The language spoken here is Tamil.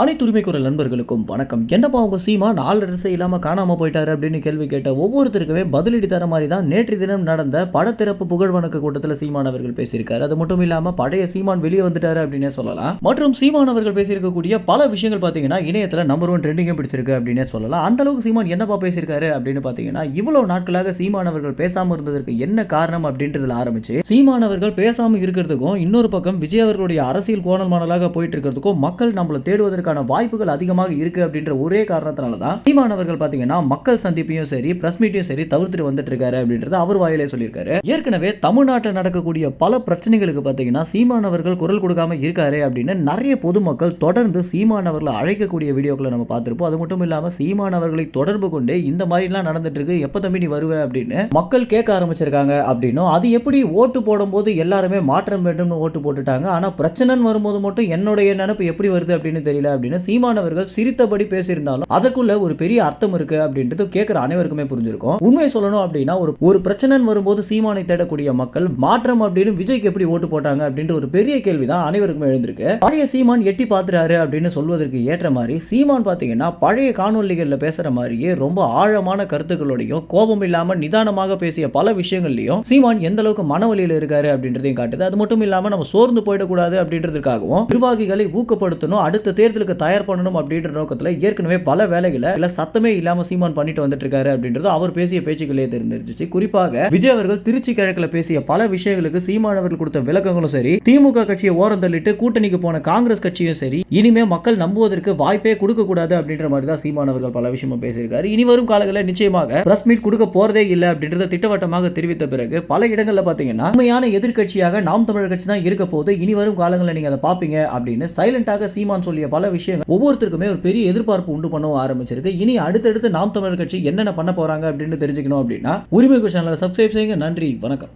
அனைத்து உரிமை குரல் நண்பர்களுக்கும் வணக்கம். என்னப்பா உங்க சீமா 4 ட்ரெஸ்ஸே இல்லாம காணாம போயிட்டாரு அப்படின்னு கேள்வி கேட்ட ஒவ்வொருத்தருக்குமே பதிலடி தர மாதிரி தான் நேற்று தினம் நடந்த படத்திறப்பு புகழ் வணக்க கூட்டத்தில் சீமான் அவர்கள் பேசியிருக்காரு. அது மட்டும் இல்லாம பழைய சீமான் வெளியே வந்துட்டாரு அப்படின்னே சொல்லலாம். மற்றும் சீமான் அவர்கள் பேசியிருக்கக்கூடிய பல விஷயங்கள் பார்த்தீங்கன்னா இணையத்தில் நம்பர் 1 ட்ரெண்டிங்கும் பிடிச்சிருக்கு அப்படின்னே சொல்லலாம். அந்த அளவுக்கு சீமான் என்னப்பா பேசியிருக்காரு அப்படின்னு பார்த்தீங்கன்னா, இவ்வளவு நாட்களாக சீமான் அவர்கள் பேசாம இருந்ததற்கு என்ன காரணம் அப்படின்றதுல ஆரம்பிச்சு சீமான் அவர்கள் பேசாம இருக்கிறதுக்கும், இன்னொரு பக்கம் விஜய் அவர்களுடைய அரசியல் கோணல் மாடலாக போயிட்டு இருக்கிறதுக்கும் மக்கள் நம்மளை தேடுவதற்கு வாய்ப்புகள் அதிகமாக இருக்கு அப்படின்ற ஒரே காரணத்தினால தான் சீமான் அவர்கள் பாத்தீங்கன்னா மக்கள் சந்திப்பையும் சரி பிரஸ் மீட்டையும் சரி தவிர்த்துட்டு வந்துட்டு இருக்காரு அப்படின்றது அவர் வாயிலே சொல்லியிருக்காரு. ஏற்கனவே தமிழ்நாட்டில் நடக்கக்கூடிய பல பிரச்சனைகளுக்கு பாத்தீங்கன்னா சீமான் அவர்கள் குரல் கொடுக்காம இருக்காரு அப்படின்னு நிறைய பொதுமக்கள் தொடர்ந்து சீமான் அவர்களை அழைக்கக்கூடிய வீடியோக்களை நம்ம பார்த்திருப்போம். அது மட்டும் இல்லாம சீமான் அவர்களை தொடர்பு கொண்டு இந்த மாதிரி எல்லாம் நடந்துட்டு இருக்கு, எப்ப தம்பி நீ வருவ அப்படின்னு மக்கள் கேட்க ஆரம்பிச்சிருக்காங்க அப்படின்னும், அது எப்படி ஓட்டு போடும்போது எல்லாருமே மாற்றம் வேண்டும்னு ஓட்டு போட்டுட்டாங்க, ஆனா பிரச்சனைன்னு வரும்போது மட்டும் என்னுடைய நினைப்பு எப்படி வருது அப்படின்னு தெரியல அப்படின்னு சீமான் அவர்கள் சிரித்தபடி பேசியிருந்தாலும் அதற்குள்ள ஒரு பெரிய அர்த்தம் இருக்கு அப்படின்றது கேட்கிற அனைவருக்குமே புரிஞ்சிருக்கும். உண்மை சொல்லணும் அப்படின்னா ஒரு பிரச்சனை வரும்போது சீமானை தேடக்கூடிய மக்கள் மாற்றம் அப்படின்னு விஜய்க்கு எப்படி ஓட்டு போட்டாங்க அப்படின்ற ஒரு பெரிய கேள்விதான் அனைவருக்குமே எழுந்திருக்கு. பழைய சீமான் எட்டி பார்த்துறாரு அப்படின்னு சொல்வதற்கு ஏற்ற மாதிரி சீமான் பாத்தீங்கன்னா பழைய காணொலிகள்ல பேசுற மாதிரியே ரொம்ப ஆழமான கருத்துக்களோடையும் கோபம் இல்லாம நிதானமாக பேசிய பல விஷயங்கள்லயும் சீமான் எந்த அளவுக்கு மனவலியில் இருக்காரு அப்படின்றதையும் காட்டுது. அது மட்டும் இல்லாம நம்ம சோர்ந்து போயிடக்கூடாது அப்படின்றதுக்காகவும் நிர்வாகிகளை ஊக்கப்படுத்தணும், அடுத்த தேர்தலுக்கு தயார் பண்ணணும் அப்படின்ற நோக்கத்தில் ஏற்கனவே பல வேலைகளை இல்ல சத்தமே இல்லாம சீமான் பண்ணிட்டு வந்துட்டு இருக்காரு அப்படின்றது அவர் பேசிய பேச்சுக்களே தெரிஞ்சிருச்சு. குறிப்பாக விஜய் அவர்கள் திருச்சி கிழக்கில் பேசிய பல விஷயங்களுக்கு சீமான் அவர்கள் கொடுத்த விளக்கங்களும் சரி, திமுக கட்சியை ஓரம் தள்ளிட்டு கூட்டணிக்கு போன காங்கிரஸ் கட்சியும் சரி, இனிமே மக்கள் நம்புவதற்கு வாய்ப்பே கொடுக்க கூடாது அப்படின்ற மாதிரி தான் சீமான் அவர்கள் பல விஷயமும் பேசியிருக்காரு. இனி வரும் காலங்களில் நிச்சயமாக பிரஸ் மீட் கொடுக்க போறதே இல்லை அப்படின்றத திட்டவட்டமாக தெரிவித்த பிறகு பல இடங்களில் பாத்தீங்கன்னா உண்மையான எதிர்கட்சியாக நாம் தமிழர் கட்சி தான் இருக்க போது, இனி வரும் காலங்களில் நீங்க அதை பாப்பீங்க அப்படின்னு சைலண்டாக சீமான் சொல்லிய பல விஷயங்கள் ஒவ்வொருத்தருக்குமே ஒரு பெரிய எதிர்பார்ப்பு உண்டு பண்ணவும் ஆரம்பிச்சிருக்கு. இனி அடுத்தடுத்து நாம் தமிழர் கட்சி என்னென்ன பண்ண போறாங்க அப்படின்னு தெரிஞ்சுக்கணும் அப்படின்னா உரிமை சேனலை சப்ஸ்கிரைப் செய்யுங்க. நன்றி, வணக்கம்.